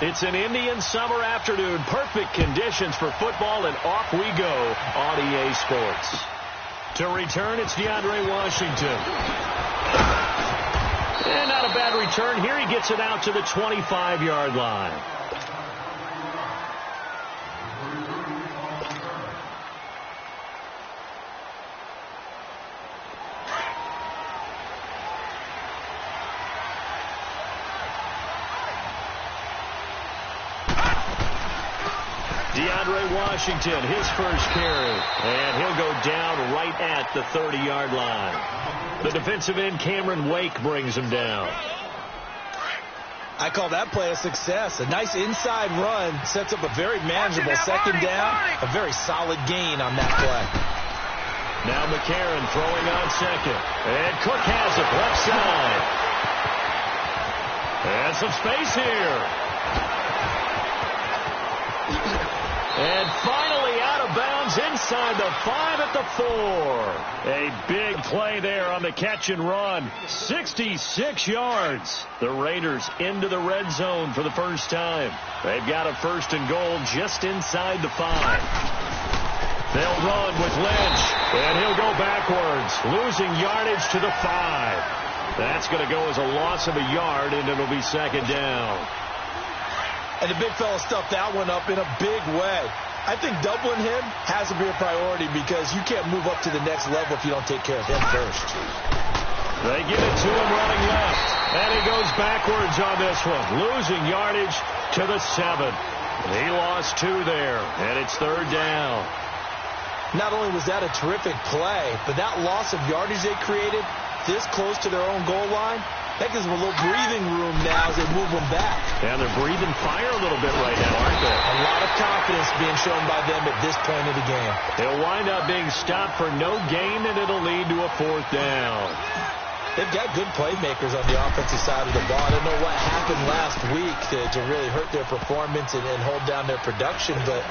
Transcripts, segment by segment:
It's an Indian summer afternoon. Perfect conditions for football, and off we go on EA Sports. To return, it's DeAndre Washington. And not a bad return. Here he gets it out to the 25-yard line. DeAndre Washington, his first carry. And he'll go down right at the 30-yard line. The defensive end, Cameron Wake, brings him down. I call that play a success. A nice inside run sets up a very manageable second down. A very solid gain on that play. Now McCarron throwing on second. And Cook has it left side. And some space here. And finally out of bounds inside the 5 at the 4. A big play there on the catch and run. 66 yards. The Raiders into the red zone for the first time. They've got a first and goal just inside the 5. They'll run with Lynch, and he'll go backwards, losing yardage to the 5. That's going to go as a loss of a yard, and it'll be second down. And the big fella stuffed that one up in a big way. I think doubling him has to be a priority because you can't move up to the next level if you don't take care of him first. They give it to him running left, and he goes backwards on this one, losing yardage to the 7. He lost 2 there, and it's third down. Not only was that a terrific play, but that loss of yardage they created this close to their own goal line, that gives them a little breathing room now as they move them back. And they're breathing fire a little bit right now, aren't they? A lot of confidence being shown by them at this point of the game. They'll wind up being stopped for no gain, and it'll lead to a fourth down. They've got good playmakers on the offensive side of the ball. I don't know what happened last week to really hurt their performance and hold down their production, but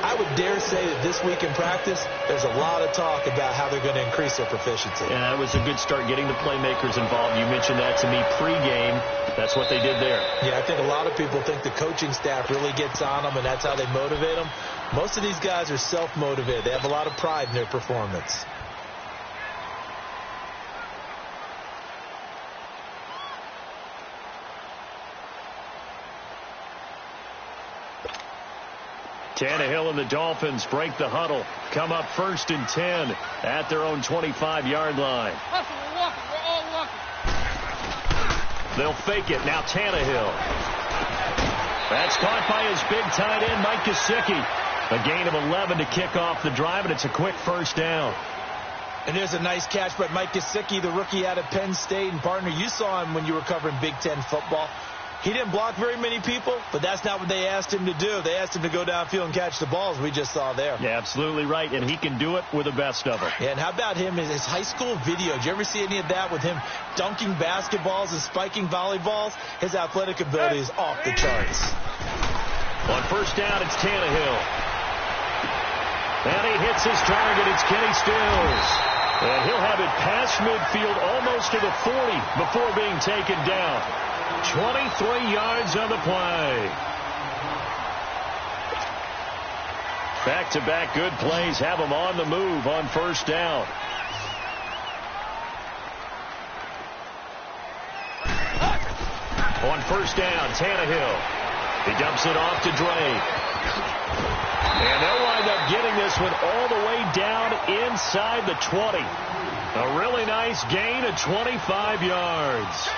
I would dare say that this week in practice, there's a lot of talk about how they're going to increase their proficiency. Yeah, it was a good start getting the playmakers involved. You mentioned that to me pregame. That's what they did there. Yeah, I think a lot of people think the coaching staff really gets on them, and that's how they motivate them. Most of these guys are self-motivated. They have a lot of pride in their performance. Tannehill and the Dolphins break the huddle. Come up first and 10 at their own 25-yard line. We're all walking. They'll fake it. Now Tannehill. That's caught by his big tight end, Mike Gesicki. A gain of 11 to kick off the drive, and it's a quick first down. And there's a nice catch by Mike Gesicki, the rookie out of Penn State. And, partner, you saw him when you were covering Big Ten football. He didn't block very many people, but that's not what they asked him to do. They asked him to go downfield and catch the balls we just saw there. Yeah, absolutely right, and he can do it with the best of them. Yeah, and how about him in his high school video? Did you ever see any of that with him dunking basketballs and spiking volleyballs? His athletic ability is off the charts. On first down, it's Tannehill. And he hits his target. It's Kenny Stills. And he'll have it past midfield almost to the 40 before being taken down. 23 yards on the play. Back-to-back good plays have them on the move on first down. On first down, Tannehill. He dumps it off to Drake. And they'll wind up getting this one all the way down inside the 20. A really nice gain of 25 yards.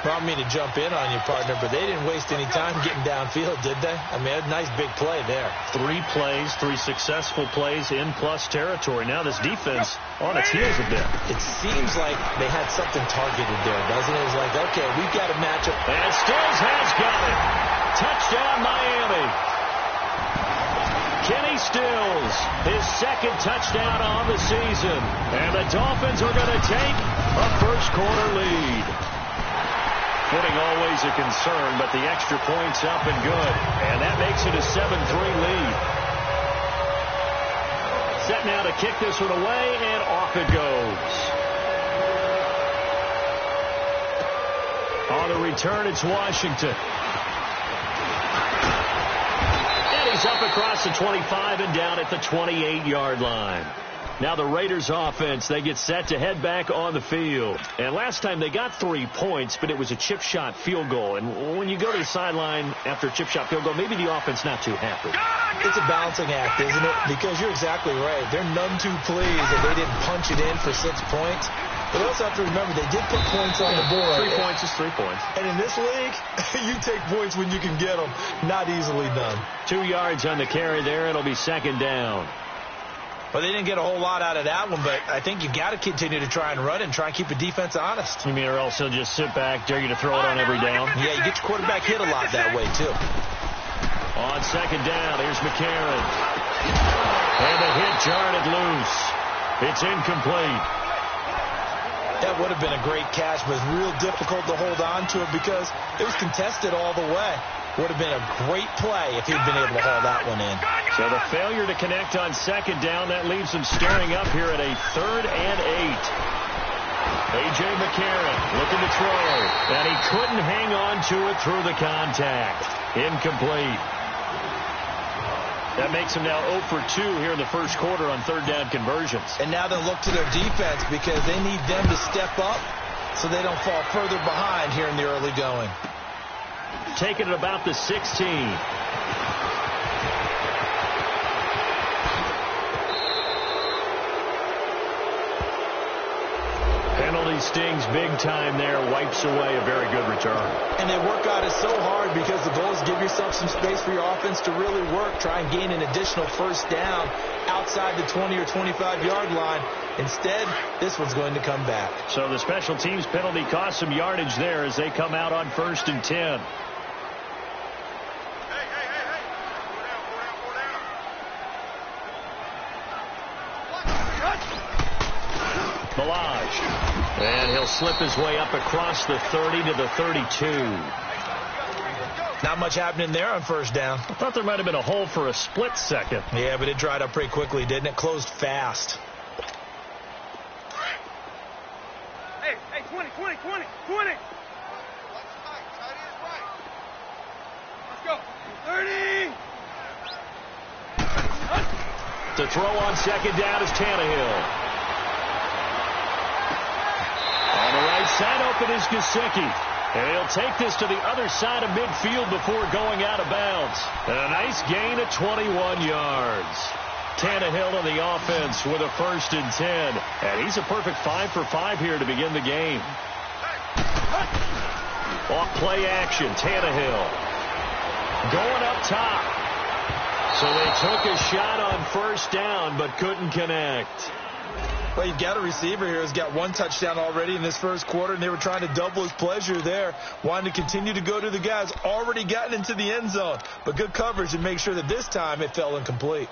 Well, I don't mean to jump in on you, partner, but they didn't waste any time getting downfield, did they? I mean, a nice big play there. 3 plays, 3 successful plays in plus territory. Now this defense on its heels a bit. It seems like they had something targeted there, doesn't it? It's like, okay, we've got a matchup. And Stills has got it. Touchdown, Miami. Kenny Stills, his second touchdown on the season. And the Dolphins are going to take a first-quarter lead. Footing always a concern, but the extra point's up and good. And that makes it a 7-3 lead. Set now to kick this one away, and off it goes. On the return, it's Washington. is up across the 25 and down at the 28-yard line. Now the Raiders offense, they get set to head back on the field. And last time they got 3 points, but it was a chip shot field goal. And when you go to the sideline after a chip shot field goal, maybe the offense not too happy. It's a balancing act, isn't it? Because you're exactly right. They're none too pleased that they didn't punch it in for 6 points. But you also have to remember, they did put points on the board. 3 points is 3 points. And in this league, you take points when you can get them. Not easily done. 2 yards on the carry there. It'll be second down. Well, they didn't get a whole lot out of that one, but I think you got to continue to try and run and try and keep the defense honest. You mean, or else he'll just sit back, dare you to throw it on every down? Yeah, you get your quarterback hit a lot that way, too. On second down, here's McCarron. And the hit jarred it loose. It's incomplete. That would have been a great catch, but it's real difficult to hold on to it because it was contested all the way. Would have been a great play if he'd been able to haul that one in. So the failure to connect on second down, that leaves him staring up here at a 3rd and 8. A.J. McCarron looking to throw, and he couldn't hang on to it through the contact. Incomplete. That makes him now 0 for 2 here in the first quarter on 3rd down conversions. And now they'll look to their defense because they need them to step up so they don't fall further behind here in the early going. Taking it about the 16. Penalty stings big time there. Wipes away a very good return. And they work on it so hard because the goal is give yourself some space for your offense to really work. Try and gain an additional first down outside the 20 or 25-yard line. Instead, this one's going to come back. So the special teams penalty cost some yardage there as they come out on 1st and 10. Balaj. And he'll slip his way up across the 30 to the 32. Not much happening there on first down. I thought there might have been a hole for a split second. Yeah, but it dried up pretty quickly, didn't it? Closed fast. Hey, 20. Let's go. 30. To throw on second down is Tannehill. On the right side open is Gesicki. And he'll take this to the other side of midfield before going out of bounds. And a nice gain of 21 yards. Tannehill on the offense with a 1st and 10. And he's a perfect 5 for 5 here to begin the game. Off play action, Tannehill. Going up top. So they took a shot on first down but couldn't connect. Well, you've got a receiver here who's got 1 touchdown already in this first quarter, and they were trying to double his pleasure there, wanting to continue to go to the guys already gotten into the end zone. But good coverage and make sure that this time it fell incomplete.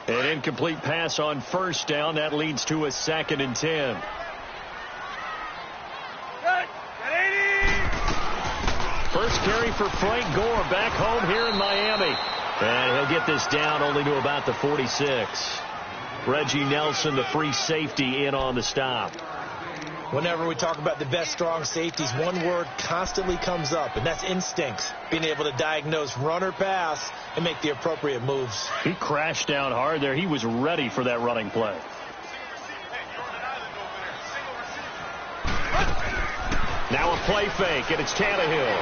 An incomplete pass on first down. That leads to a 2nd and 10. First carry for Frank Gore back home here in Miami. And he'll get this down only to about the 46. Reggie Nelson, the free safety, in on the stop. Whenever we talk about the best strong safeties, one word constantly comes up, and that's instinct. Being able to diagnose run or pass and make the appropriate moves. He crashed down hard there. He was ready for that running play. Now a play fake, and it's Tannehill.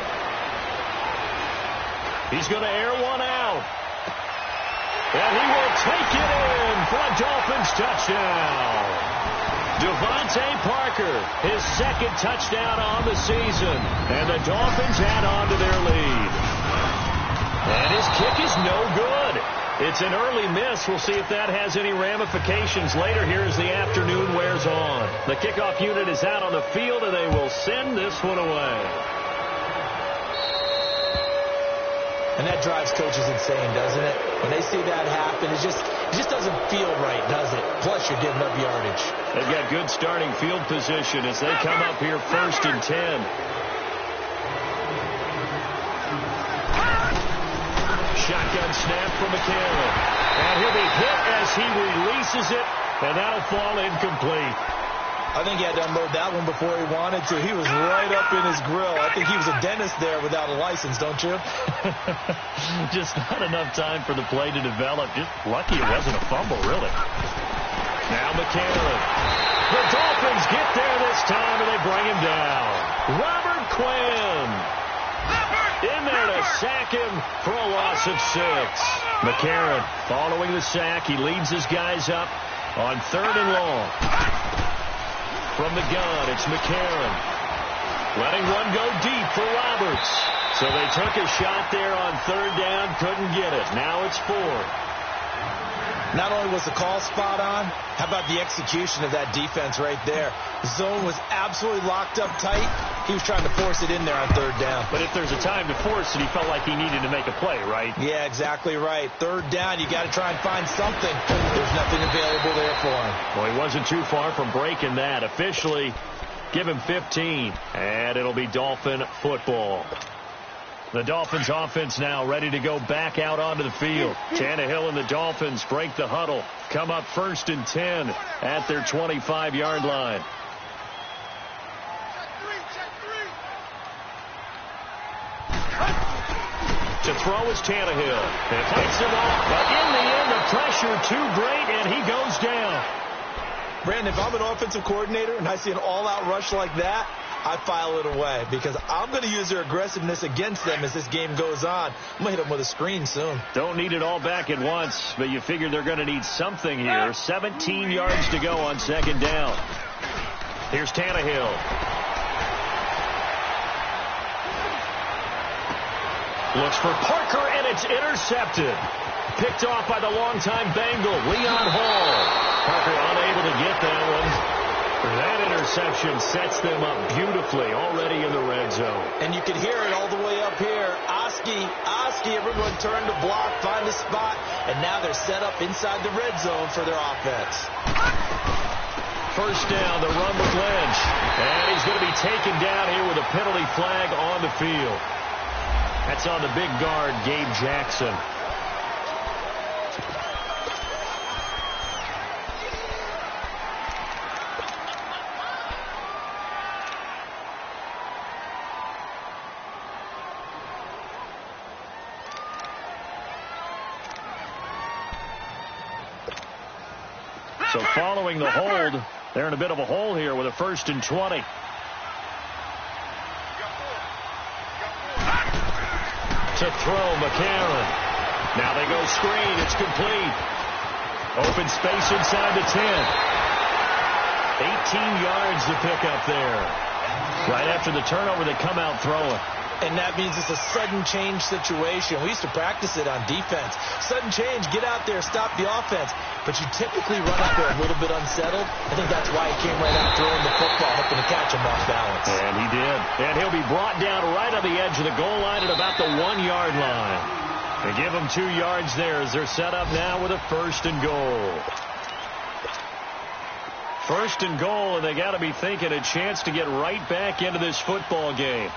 He's going to air one out. And he will take it in for a Dolphins touchdown. Devontae Parker, his 2nd touchdown on the season. And the Dolphins add on to their lead. And his kick is no good. It's an early miss. We'll see if that has any ramifications later here as the afternoon wears on. The kickoff unit is out on the field, and they will send this one away. And that drives coaches insane, doesn't it? When they see that happen, it just doesn't feel right, does it? Plus, you're giving up yardage. They've got good starting field position as they come up here 1st and 10. Shotgun snap from McCarron. And he'll be hit as he releases it, and that'll fall incomplete. I think he had to unload that one before he wanted to. He was right up in his grill. I think he was a dentist there without a license, don't you? Just not enough time for the play to develop. Just lucky it wasn't a fumble, really. Now McCarron. The Dolphins get there this time, and they bring him down. Robert Quinn in there to sack him for a loss of 6. McCarron following the sack. He leads his guys up on 3rd and long. From the gun, it's McCarron. Letting one go deep for Roberts. So they took a shot there on 3rd down, couldn't get it. Now it's 4th. Not only was the call spot on, how about the execution of that defense right there? The zone was absolutely locked up tight. He was trying to force it in there on 3rd down. But if there's a time to force it, he felt like he needed to make a play, right? Yeah, exactly right. 3rd down, you got to try and find something. There's nothing available there for him. Well, he wasn't too far from breaking that. Officially, give him 15, and it'll be Dolphin football. The Dolphins offense now ready to go back out onto the field. Tannehill and the Dolphins break the huddle. Come up 1st and 10 at their 25-yard line. To throw is Tannehill. It fights him off, but in the end, the pressure too great, and he goes down. Brandon, if I'm an offensive coordinator and I see an all-out rush like that, I file it away because I'm going to use their aggressiveness against them as this game goes on. I'm going to hit them with a screen soon. Don't need it all back at once, but you figure they're going to need something here. 17 yards to go on 2nd down. Here's Tannehill. Looks for Parker, and it's intercepted. Picked off by the longtime Bengal, Leon Hall. Parker unable to get that one. That interception sets them up beautifully already in the red zone. And you can hear it all the way up here. Oski, everyone turned to block, find a spot, and now they're set up inside the red zone for their offense. 1st down, the run with Lynch. And he's going to be taken down here with a penalty flag on the field. That's on the big guard, Gabe Jackson. So following the hold, they're in a bit of a hole here with a 1st and 20. To throw, McCarron. Now they go screen. It's complete. Open space inside the 10. 18 yards to pick up there. Right after the turnover, they come out throwing. And that means it's a sudden change situation. We used to practice it on defense. Sudden change, get out there, stop the offense. But you typically run out there a little bit unsettled. I think that's why he came right out throwing the football, hoping to catch him off balance. And he did. And he'll be brought down right on the edge of the goal line at about the 1-yard line. They give him 2 yards there as they're set up now with a 1st and goal. 1st and goal, and they got to be thinking a chance to get right back into this football game.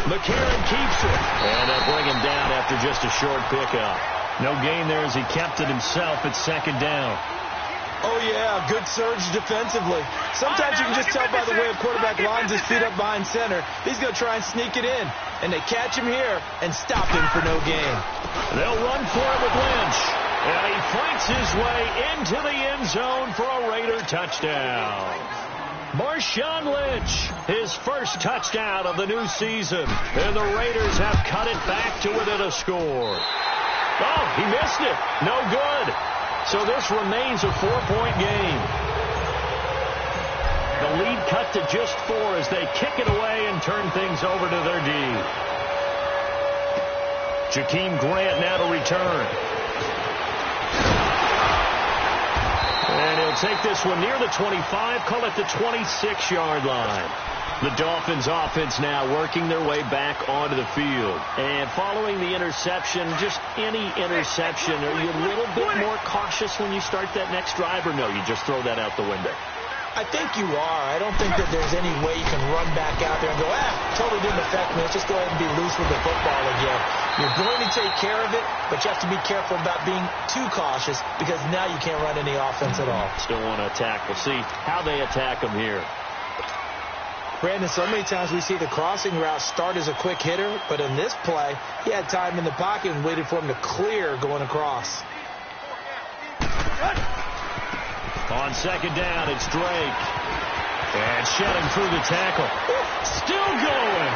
McCarron keeps it. And they'll bring him down after just a short pickup. No gain there as he kept it himself at 2nd down. Oh, yeah, good surge defensively. Sometimes you can just tell by the way a quarterback lines his feet up behind center. He's going to try and sneak it in. And they catch him here and stop him for no gain. They'll run for it with Lynch. And he fights his way into the end zone for a Raider touchdown. Marshawn Lynch, his 1st touchdown of the new season. And the Raiders have cut it back to within a score. Oh, he missed it. No good. So this remains a 4-point game. The lead cut to just 4 as they kick it away and turn things over to their D. Jakeem Grant now to return. And he'll take this one near the 25, call it the 26-yard line. The Dolphins offense now working their way back onto the field. And following the interception, just any interception, are you a little bit more cautious when you start that next drive, or no, you just throw that out the window? I think you are. I don't think that there's any way you can run back out there and go, totally didn't affect me. Let's just go ahead and be loose with the football again. You're going to take care of it, but you have to be careful about being too cautious because now you can't run any offense at all. Still want to attack. We'll see how they attack them here. Brandon, so many times we see the crossing route start as a quick hitter, but in this play, he had time in the pocket and waited for him to clear going across. On second down, it's Drake. And shedding through the tackle. Still going.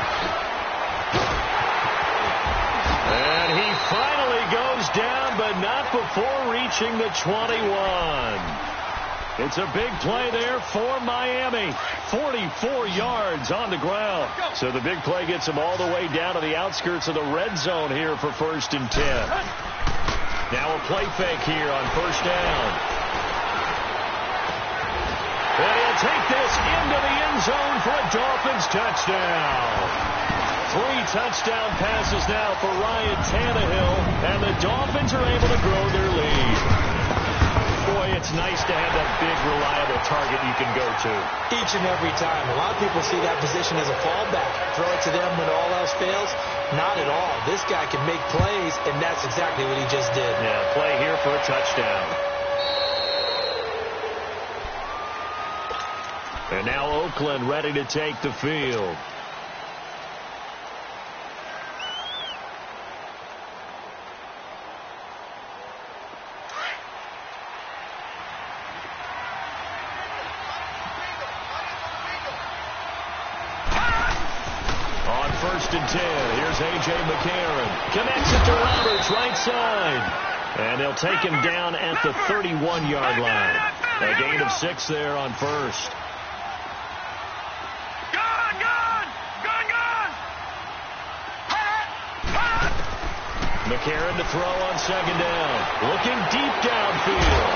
And he finally goes down, but not before reaching the 21. It's a big play there for Miami. 44 yards on the ground. So the big play gets him all the way down to the outskirts of the red zone here for 1st and 10. Now a play fake here on 1st down. And he'll take this into the end zone for a Dolphins touchdown. 3 touchdown passes now for Ryan Tannehill, and the Dolphins are able to grow their lead. Boy, it's nice to have that big, reliable target you can go to. Each and every time. A lot of people see that position as a fallback. Throw it to them when all else fails. Not at all. This guy can make plays, and that's exactly what he just did. Yeah, play here for a touchdown. And now Oakland ready to take the field. On 1st and 10, here's A.J. McCarron. Connects it to Roberts, right side. And they'll take him down at the 31-yard line. A gain of 6 there on 1st. McCarron to throw on 2nd down. Looking deep downfield.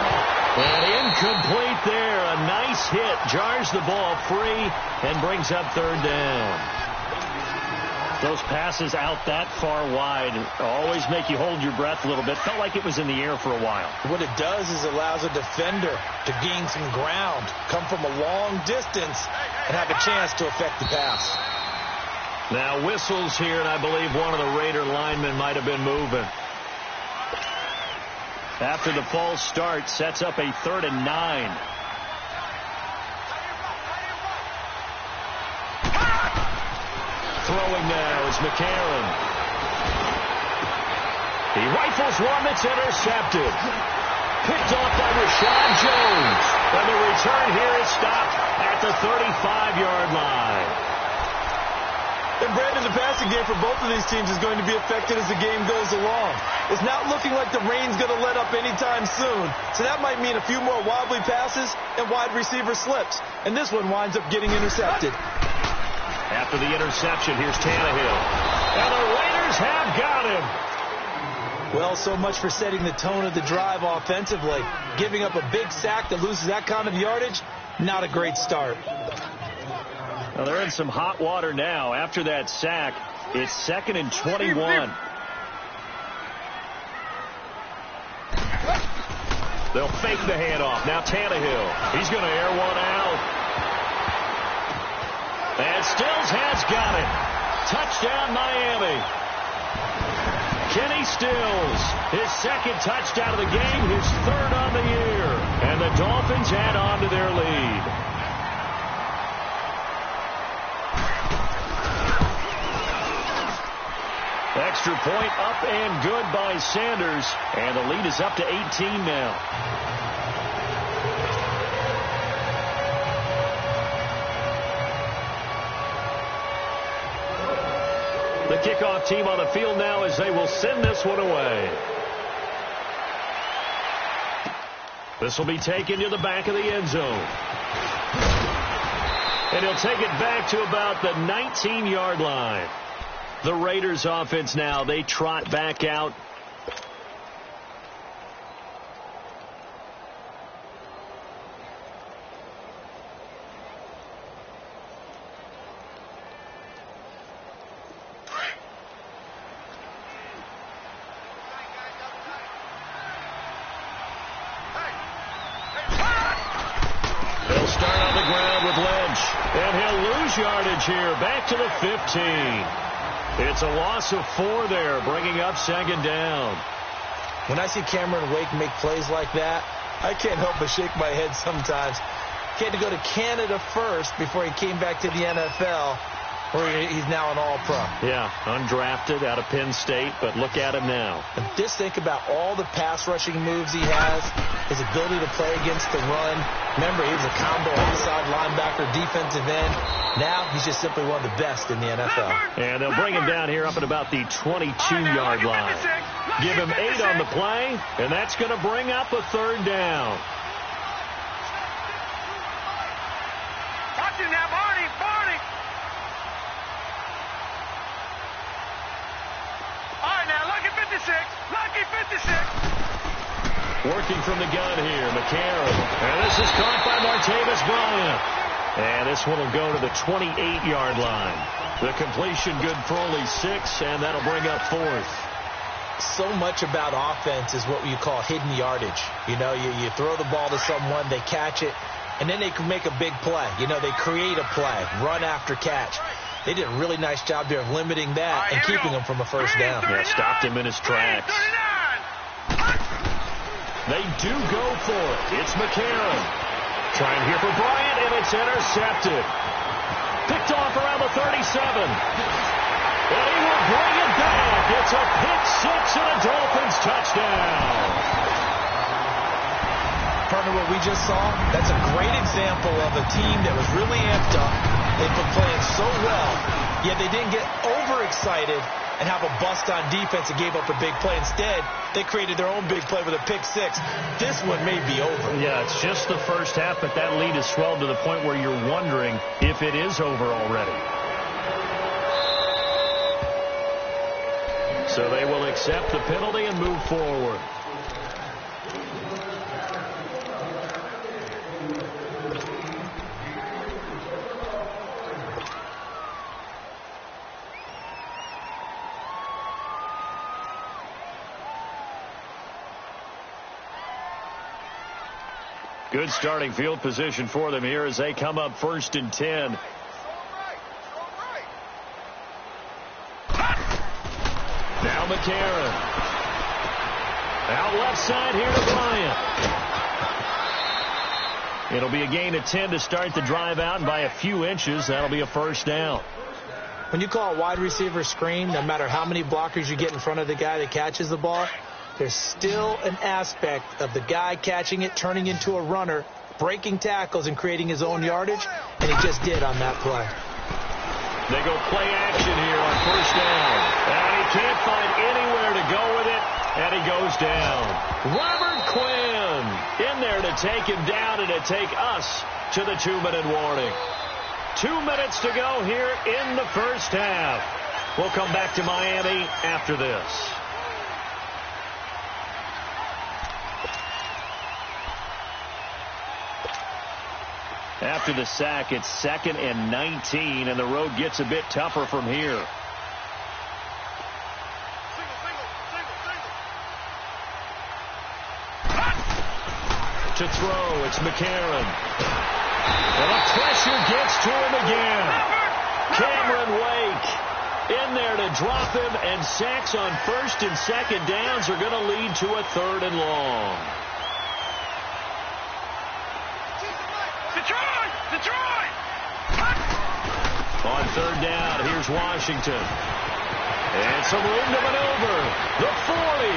And incomplete there. A nice hit. Jars the ball free and brings up 3rd down. Those passes out that far wide always make you hold your breath a little bit. Felt like it was in the air for a while. What it does is allows a defender to gain some ground, come from a long distance, and have a chance to affect the pass. Now whistles here, and I believe one of the Raider linemen might have been moving. After the false start, sets up a 3rd and 9. Throwing now is McCarron. He rifles one that's intercepted. Picked off by Rashad Jones. And the return here is stopped at the 35-yard line. And Brandon, the passing game for both of these teams is going to be affected as the game goes along. It's not looking like the rain's going to let up anytime soon. So that might mean a few more wobbly passes and wide receiver slips. And this one winds up getting intercepted. After the interception, here's Tannehill. And the Raiders have got him. Well, so much for setting the tone of the drive offensively. Giving up a big sack that loses that kind of yardage, not a great start. Well, they're in some hot water now. After that sack, it's 2nd and 21. They'll fake the handoff. Now Tannehill. He's going to air one out. And Stills has got it. Touchdown, Miami. Kenny Stills, his 2nd touchdown of the game, his 3rd on the year. And the Dolphins add on to their lead. Extra point up and good by Sanders. And the lead is up to 18 now. The kickoff team on the field now as they will send this one away. This will be taken to the back of the end zone. And he'll take it back to about the 19-yard line. The Raiders offense now, they trot back out. They'll start on the lose yardage here. Back to the 15. It's a loss of 4 there, bringing up second down. When I see Cameron Wake make plays like that, I can't help but shake my head sometimes. He had to go to Canada first before he came back to the NFL, where he's now an all-pro. Yeah, undrafted out of Penn State, but look at him now. And just think about all the pass-rushing moves he has, his ability to play against the run. Remember, he was a combo outside linebacker, defensive end. Now he's just simply one of the best in the NFL. And they'll bring him down here up at about the 22-yard line. Give him 8 on the play, and that's going to bring up a third down. Watch it now, Barney, Barney. All right, now, lucky 56. Lucky 56. Working from the gun here, McCarron. And this is caught by Martavis Bryant. And this one will go to the 28-yard line. The completion good for only 6, and that'll bring up 4th. So much about offense is what you call hidden yardage. You know, you throw the ball to someone, they catch it, and then they can make a big play. You know, they create a play, run after catch. They did a really nice job there of limiting that and keeping him from a first down. Yeah, stopped him in his tracks. They do go for it. It's McCarron. Trying here for Bryant, and it's intercepted. Picked off around the 37. And he will bring it back. It's a pick-6 and a Dolphins touchdown. Partner, what we just saw, that's a great example of a team that was really amped up. They've been playing so well, yet they didn't get overexcited and have a bust on defense and gave up a big play. Instead, they created their own big play with a pick-6. This one may be over. Yeah, it's just the first half, but that lead has swelled to the point where you're wondering if it is over already. So they will accept the penalty and move forward. Good starting field position for them here as they come up 1st and 10. Now McCarron. Out left side here to Bryant. It'll be a gain of 10 to start the drive out, and by a few inches, that'll be a first down. When you call a wide receiver screen, no matter how many blockers you get in front of the guy that catches the ball, there's still an aspect of the guy catching it, turning into a runner, breaking tackles, and creating his own yardage, and he just did on that play. They go play action here on first down. And he can't find anywhere to go with it, and he goes down. Robert Quinn in there to take him down and to take us to the 2-minute warning. 2 minutes to go here in the first half. We'll come back to Miami after this. After the sack, it's 2nd and 19, and the road gets a bit tougher from here. To throw, it's McCarron. And the pressure gets to him again. Cameron Wake in there to drop him, and sacks on 1st and 2nd downs are going to lead to a 3rd and long. Detroit! On 3rd down, here's Washington. And some room to maneuver. The 40,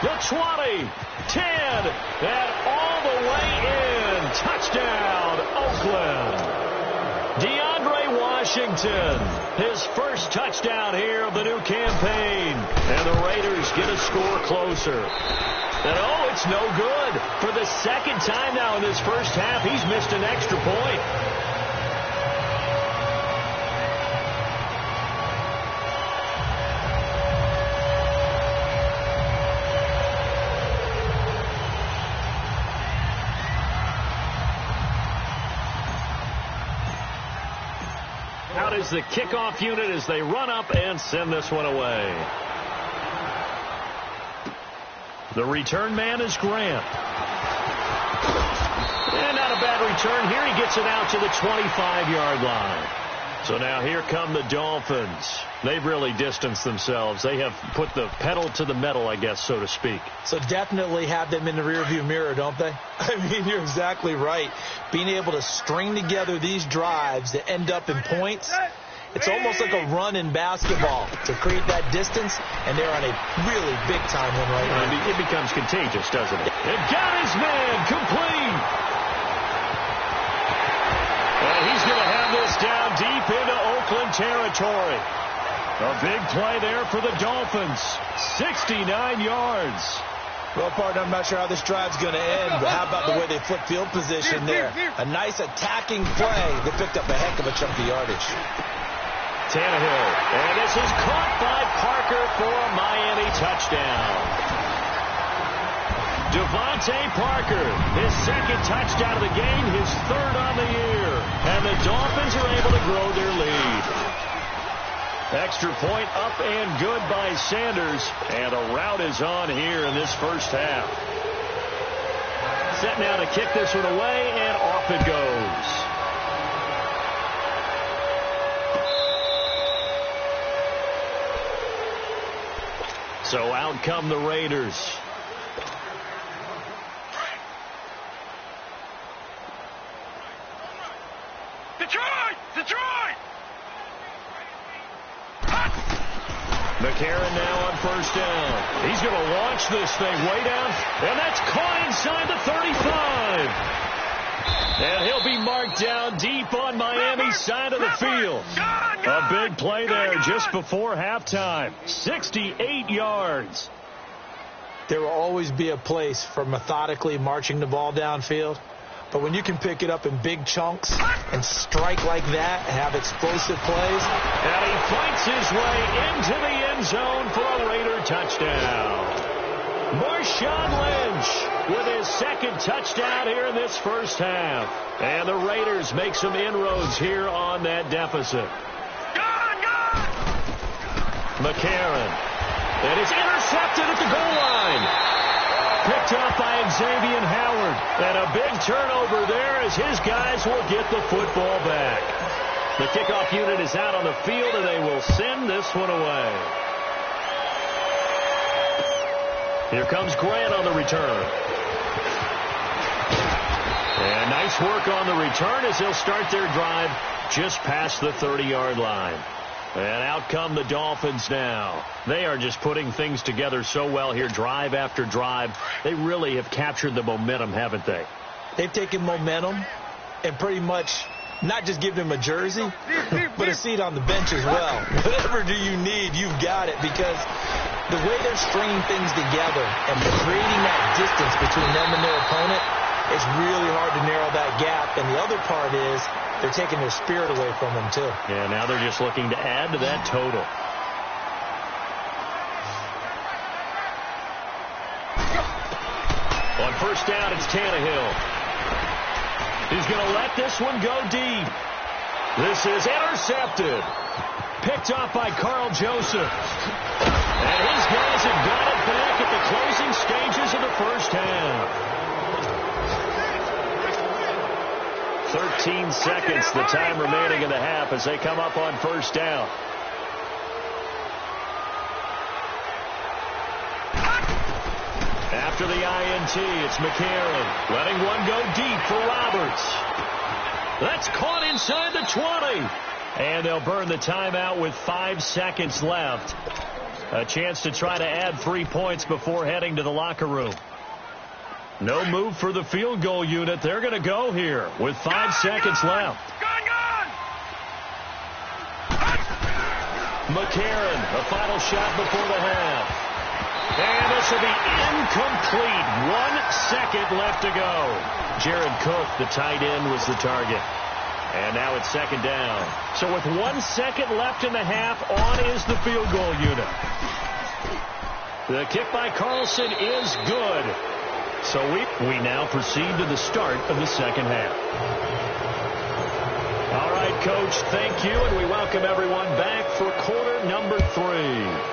the 20, 10, and all the way in. Touchdown, Oakland. DeAndre Washington, his first touchdown here of the new campaign. And the Raiders get a score closer. And oh, it's no good. For the 2nd time now in this first half, he's missed an extra point. Out is the kickoff unit as they run up and send this one away. The return man is Grant. And not a bad return here. He gets it out to the 25-yard line. So now here come the Dolphins. They've really distanced themselves. They have put the pedal to the metal, I guess, so to speak. So definitely have them in the rearview mirror, don't they? I mean, you're exactly right. Being able to string together these drives that end up in points, it's almost like a run in basketball to create that distance, and they're on a really big-time one right now. It becomes contagious, doesn't it? It got his man complete. And he's going to have this down deep into Oakland territory. A big play there for the Dolphins. 69 yards. Well, partner, I'm not sure how this drive's going to end, but how about the way they flip field position there? A nice attacking play that picked up a heck of a chunk of yardage. Tannehill, and this is caught by Parker for a Miami touchdown. Devontae Parker, his second touchdown of the game, his third on the year. And the Dolphins are able to grow their lead. Extra point up and good by Sanders. And a rout is on here in this first half. Set now to kick this one away, and off it goes. So out come the Raiders. Detroit! McCarron now on first down. He's going to launch this thing way down, and that's caught inside the 35. And he'll be marked down deep on Miami's side of the field. A big play there just before halftime. 68 yards. There will always be a place for methodically marching the ball downfield. But when you can pick it up in big chunks and strike like that and have explosive plays. And he fights his way into the end zone for a Raider touchdown. Marshawn Lynch with his second touchdown here in this first half. And the Raiders make some inroads here on that deficit. McCarron. And it's intercepted at the goal line. Picked up by Xavier Howard. And a big turnover there as his guys will get the football back. The kickoff unit is out on the field, and they will send this one away. Here comes Grant on the return. And nice work on the return as they'll start their drive just past the 30-yard line. And out come the Dolphins now. They are just putting things together so well here, drive after drive. They really have captured the momentum, haven't they? They've taken momentum and pretty much not just given him a jersey, but a seat on the bench as well. Whatever do you need, you've got it, because the way they're stringing things together and creating that distance between them and their opponent, it's really hard to narrow that gap. And the other part is they're taking their spirit away from them, too. Yeah, now they're just looking to add to that total. On first down, it's Tannehill. He's going to let this one go deep. This is intercepted. Picked off by Carl Joseph. And his guys have got it back at the closing stages of the first half. 13 seconds, the time remaining in the half as they come up on first down. After the INT, it's McCarron letting one go deep for Roberts. That's caught inside the 20. And they'll burn the timeout with 5 seconds left. A chance to try to add 3 points before heading to the locker room. No move for the field goal unit. They're going to go here with 5 seconds left. McCarron, a final shot before the half. And this will be incomplete. 1 second left to go. Jared Cook, the tight end, was the target. And now it's second down. So with 1 second left in the half, on is the field goal unit. The kick by Carlson is good. So we now proceed to the start of the second half. All right, Coach, thank you, and we welcome everyone back for quarter number 3.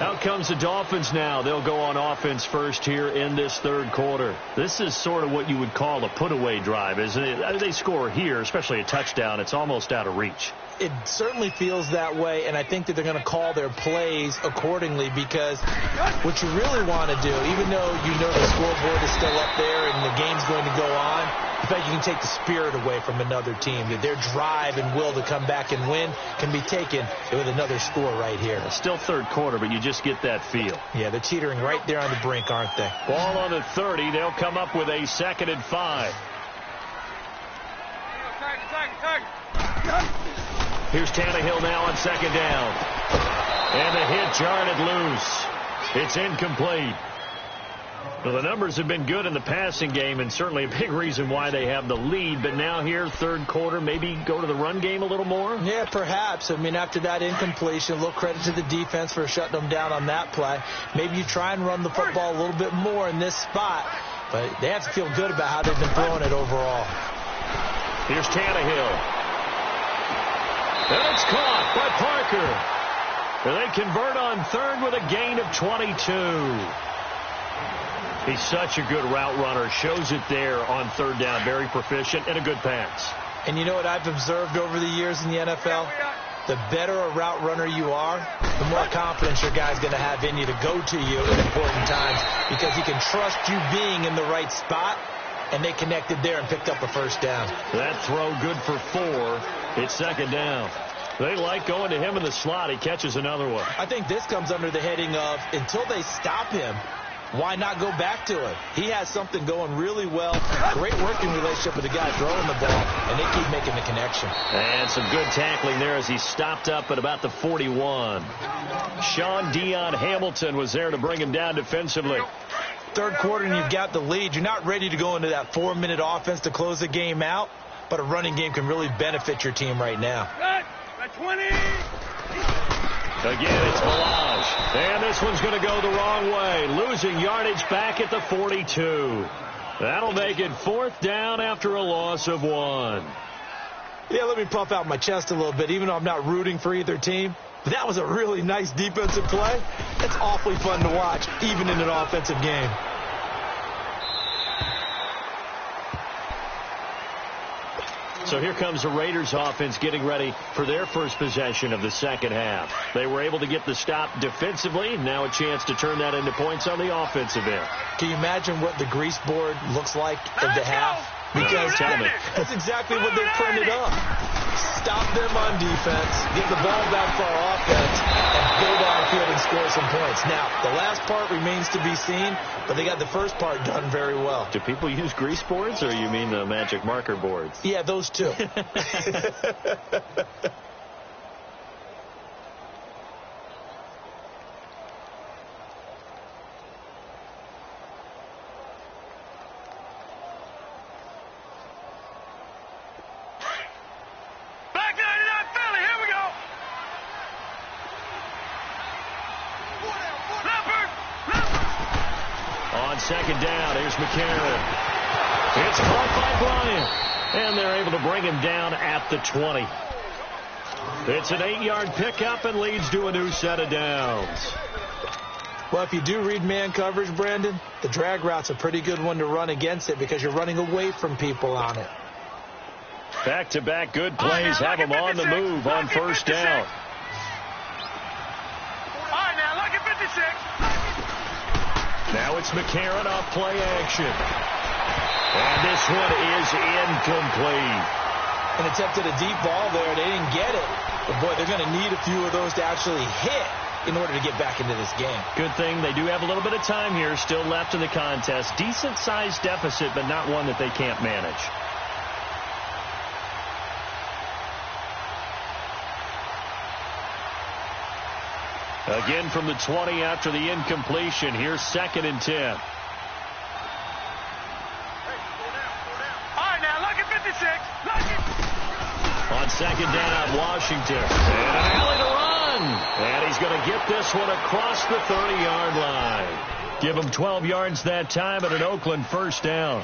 Out comes the Dolphins now. They'll go on offense first here in this third quarter. This is sort of what you would call a put-away drive, isn't it? They score here, especially a touchdown. It's almost out of reach. It certainly feels that way, and I think that they're going to call their plays accordingly, because what you really want to do, even though you know the scoreboard is still up there and the game's going to go on, in fact, you can take the spirit away from another team. Their drive and will to come back and win can be taken with another score right here. It's still third quarter, but you just get that feel. Yeah, they're teetering right there on the brink, aren't they? Ball on the 30. They'll come up with a 2nd and 5. Here's Tannehill now on 2nd down. And the hit jarred it loose. It's incomplete. Well, the numbers have been good in the passing game, and certainly a big reason why they have the lead. But now here, third quarter, maybe go to the run game a little more? Yeah, perhaps. I mean, after that incompletion, a little credit to the defense for shutting them down on that play. Maybe you try and run the football a little bit more in this spot. But they have to feel good about how they've been throwing it overall. Here's Tannehill. And it's caught by Parker. And they convert on third with a gain of 22. He's such a good route runner. Shows it there on third down. Very proficient and a good pass. And you know what I've observed over the years in the NFL? The better a route runner you are, the more confidence your guy's going to have in you to go to you at important times, because he can trust you being in the right spot, and they connected there and picked up a first down. That throw good for 4. It's 2nd down. They like going to him in the slot. He catches another one. I think this comes under the heading of, until they stop him, why not go back to him? He has something going really well. Great working relationship with the guy throwing the ball, and they keep making the connection. And some good tackling there as he stopped up at about the 41. Sean Dion Hamilton was there to bring him down defensively. Third quarter and you've got the lead. You're not ready to go into that 4-minute offense to close the game out, but a running game can really benefit your team right now. 20. Again, it's Malage. And this one's going to go the wrong way. Losing yardage back at the 42. That'll make it 4th down after a loss of 1. Yeah, let me puff out my chest a little bit, even though I'm not rooting for either team. But that was a really nice defensive play. It's awfully fun to watch, even in an offensive game. So here comes the Raiders offense getting ready for their first possession of the second half. They were able to get the stop defensively. Now a chance to turn that into points on the offensive end. Can you imagine what the grease board looks like at the half? Because tell me. That's exactly what they printed up. Stop them on defense, get the ball back for our offense, and go downfield and score some points. Now, the last part remains to be seen, but they got the first part done very well. Do people use grease boards, or you mean the magic marker boards? Yeah, those two. Second down, here's McCarron. It's caught by Bryant, and they're able to bring him down at the 20. It's an 8-yard pickup and leads to a new set of downs. Well, if you do read man coverage, Brandon, the drag route's a pretty good one to run against it because you're running away from people on it. Back-to-back good plays have him on the move on first down. All right, now, look at 56. Now it's McCarron off play action. And this one is incomplete. And attempted a deep ball there. They didn't get it. But, boy, they're going to need a few of those to actually hit in order to get back into this game. Good thing they do have a little bit of time here still left in the contest. Decent-sized deficit, but not one that they can't manage. Again from the 20 after the incompletion. Here's 2nd and 10. All right, now, look at 56. Look at... On 2nd down, Washington. And an alley to run. And he's going to get this one across the 30-yard line. Give him 12 yards that time and an Oakland first down.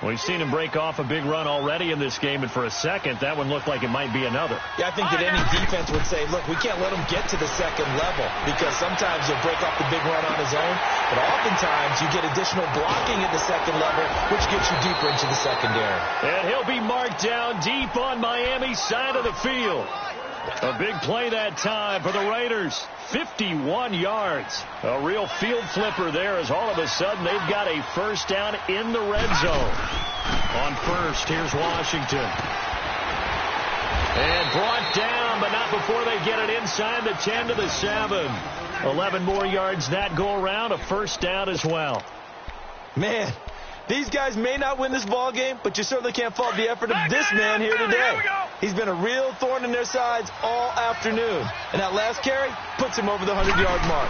We've seen him break off a big run already in this game, and for a second, that one looked like it might be another. Yeah, I think that any defense would say, look, we can't let him get to the second level, because sometimes he'll break off the big run on his own, but oftentimes you get additional blocking at the second level, which gets you deeper into the secondary. And he'll be marked down deep on Miami's side of the field. A big play that time for the Raiders. 51 yards. A real field flipper there, as all of a sudden they've got a first down in the red zone. On first, here's Washington. And brought down, but not before they get it inside the 10 to the 7. 11 more yards that go around. A first down as well. Man, these guys may not win this ball game, but you certainly can't fault the effort of this man here today. He's been a real thorn in their sides all afternoon. And that last carry puts him over the 100-yard mark.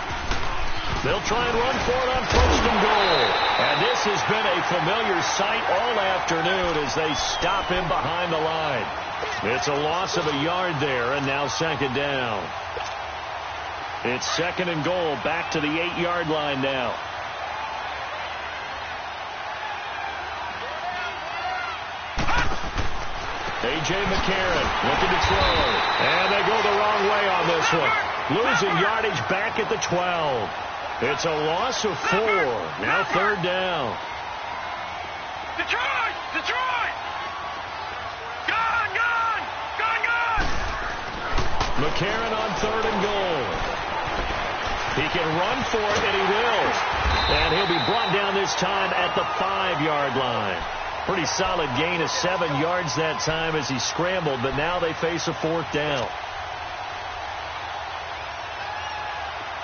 They'll try and run for it on first and goal. And this has been a familiar sight all afternoon as they stop him behind the line. It's a loss of a yard there, and now second down. It's second and goal, back to the 8-yard line now. A.J. McCarron looking to throw. And they go the wrong way on this one. Losing yardage back at the 12. It's a loss of 4. Now third down. Detroit! Detroit! Gone! Gone! Gone! Gone! McCarron on third and goal. He can run for it, and he will. And he'll be brought down this time at the 5-yard line. Pretty solid gain of 7 yards that time as he scrambled, but now they face a fourth down.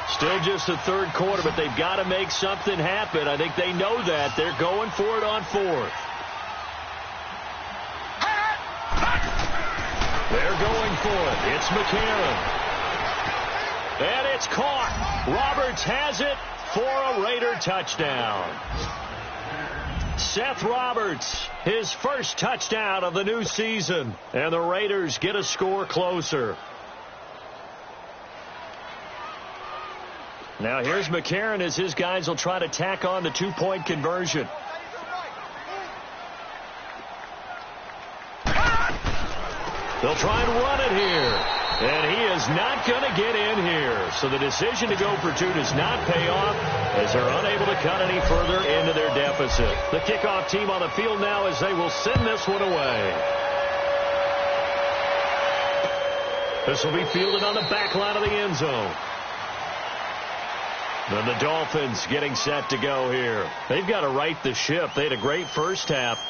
Still just the third quarter, but they've got to make something happen. I think they know that. They're going for it on fourth. They're going for it. It's McCarron. And it's caught. Roberts has it for a Raider touchdown. Seth Roberts, his first touchdown of the new season. And the Raiders get a score closer. Now here's McCarron as his guys will try to tack on the two-point conversion. They'll try and run it here. And he is not going to get in here. So the decision to go for 2 does not pay off as they're unable to cut any further into their deficit. The kickoff team on the field now as they will send this one away. This will be fielded on the back line of the end zone. Then the Dolphins getting set to go here. They've got to right the ship. They had a great first half,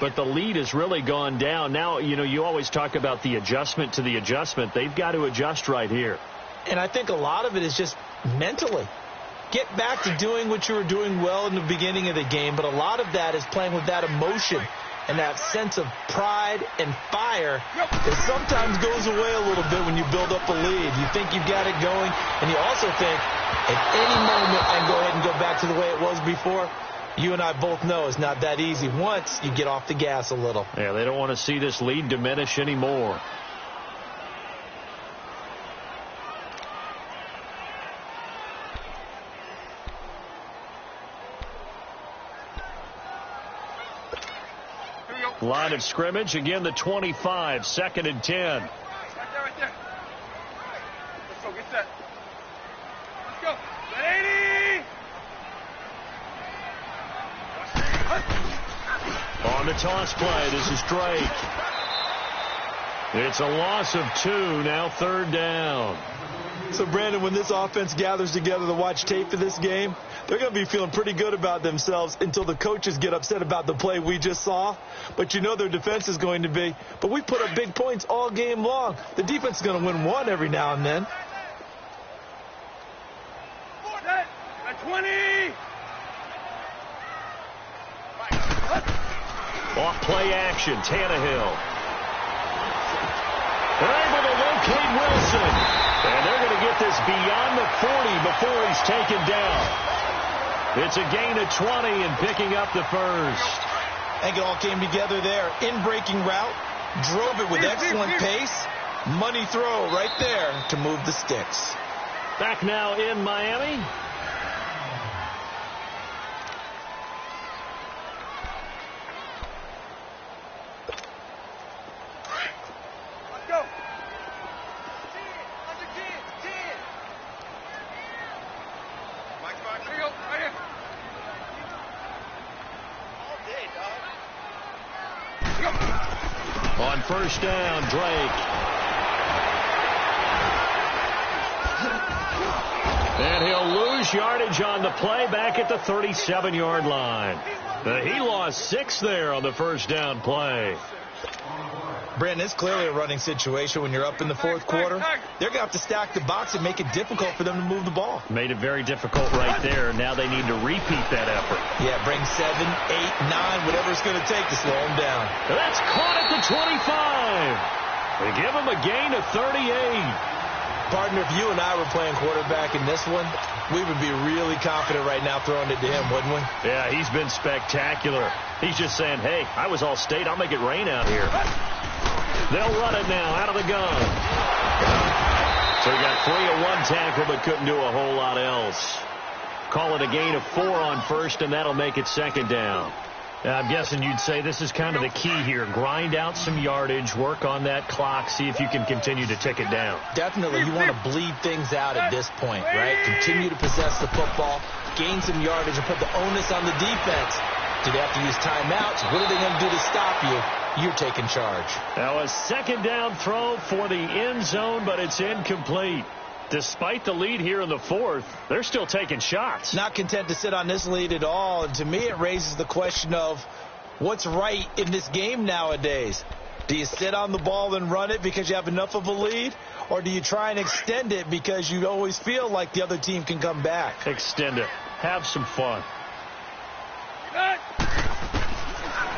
but the lead has really gone down. Now, you know, you always talk about the adjustment to the adjustment. They've got to adjust right here. And I think a lot of it is just mentally. Get back to doing what you were doing well in the beginning of the game, but a lot of that is playing with that emotion and that sense of pride and fire that sometimes goes away a little bit when you build up a lead. You think you've got it going, and you also think, at any moment I can go ahead and go back to the way it was before. You and I both know it's not that easy once you get off the gas a little. Yeah, they don't want to see this lead diminish anymore. Line of scrimmage, again the 25, second and 10. Right there. Let's go, get set. Let's go. 80! On the toss play, this is Drake. It's a loss of 2, now third down. So, Brandon, when this offense gathers together to watch tape for this game, they're going to be feeling pretty good about themselves until the coaches get upset about the play we just saw. But you know their defense is going to be. But we put up big points all game long. The defense is going to win one every now and then. At 20! Off play action, Tannehill. They're able to locate Wilson. And they're going to get this beyond the 40 before he's taken down. It's a gain of 20 and picking up the first. I think it all came together there. In-breaking route, drove it with excellent pace. Money throw right there to move the sticks. Back now in Miami. on first down, Drake. And he'll lose yardage on the play back at the 37-yard line. He lost 6 there on the first down play. Brandon, it's clearly a running situation when you're up in the fourth quarter. They're going to have to stack the box and make it difficult for them to move the ball. Made it very difficult right there. Now they need to repeat that effort. Yeah, bring 7, 8, 9, whatever it's going to take to slow them down. That's caught at the 25. They give him a gain of 38. Partner, if you and I were playing quarterback in this one, we would be really confident right now throwing it to him, wouldn't we? Yeah, he's been spectacular. He's just saying, hey, I was all state. I'll make it rain out here. They'll run it now out of the gun. So he got free of one tackle but couldn't do a whole lot else. Call it a gain of 4 on first, and that'll make it second down. I'm guessing you'd say this is kind of the key here. Grind out some yardage, work on that clock, see if you can continue to tick it down. Definitely. You want to bleed things out at this point, right? Continue to possess the football, gain some yardage, and put the onus on the defense. Do they have to use timeouts? What are they going to do to stop you? You're taking charge. Now a second down throw for the end zone, but it's incomplete. Despite the lead here in the fourth, they're still taking shots. Not content to sit on this lead at all. And to me, it raises the question of what's right in this game nowadays. Do you sit on the ball and run it because you have enough of a lead? Or do you try and extend it because you always feel like the other team can come back? Extend it. Have some fun.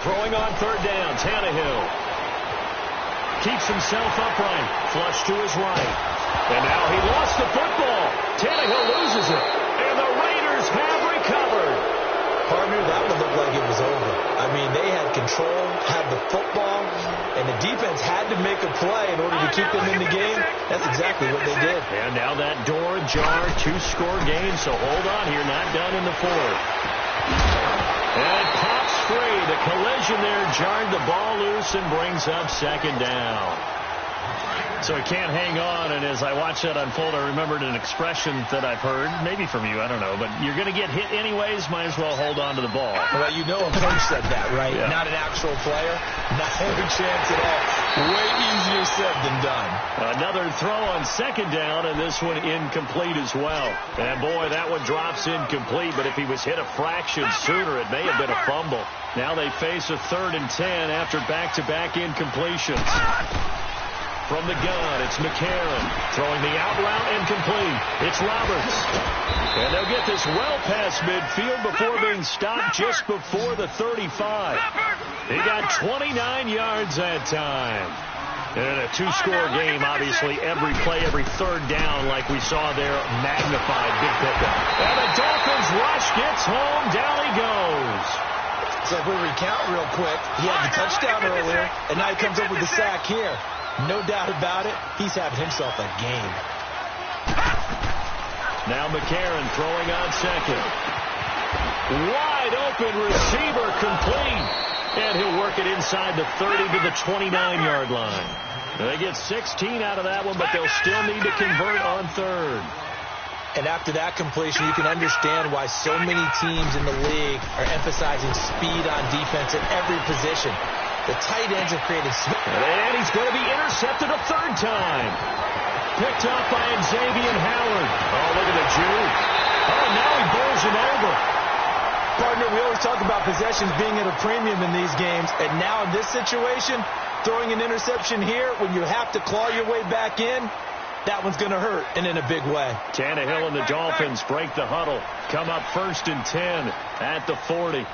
Throwing on third down, Tannehill. Keeps himself upright. Flush to his right. And now he lost the football. Tannehill loses it. And the Raiders have recovered. Partner, that one looked like it was over. I mean, they had control, had the football, and the defense had to make a play in order to keep them in the game. That's exactly what they did. And now that door ajar, 2-score game, so hold on here, not done in the fourth. And it pops free. The collision there jarred the ball loose and brings up second down. So he can't hang on, and as I watched that unfold, I remembered an expression that I've heard, maybe from you, I don't know, but you're going to get hit anyways, might as well hold on to the ball. Well, you know a coach said that, right? Yeah. Not an actual player. Not a chance at all. Way easier said than done. Another throw on second down, and this one incomplete as well. And boy, that one drops incomplete, but if he was hit a fraction sooner, it may have been a fumble. Now they face a 3rd and 10 after back-to-back incompletions. From the gun, it's McCarron. Throwing the out route incomplete. It's Roberts. And they'll get this well past midfield before being stopped just before the 35. He got 29 yards that time. And a 2-score game, obviously, every play, every third down, like we saw there, magnified, big pickup. And the Dolphins rush gets home, down he goes. So if we recount real quick, he had the touchdown earlier, and now he comes up with the sack here. No doubt about it, he's having himself a game. Now McCarron throwing on second. Wide open receiver complete. And he'll work it inside the 30 to the 29-yard line. They get 16 out of that one, but they'll still need to convert on third. And after that completion, you can understand why so many teams in the league are emphasizing speed on defense at every position. The tight ends have created... And he's going to be intercepted a 3rd time. Picked up by Xavier Howard. Oh, look at the juke. Oh, now he bowls him over. Partner, we always talk about possessions being at a premium in these games. And now in this situation, throwing an interception here when you have to claw your way back in, that one's going to hurt, and in a big way. Tannehill and the Dolphins break the huddle. Come up 1st and 10 at the 40.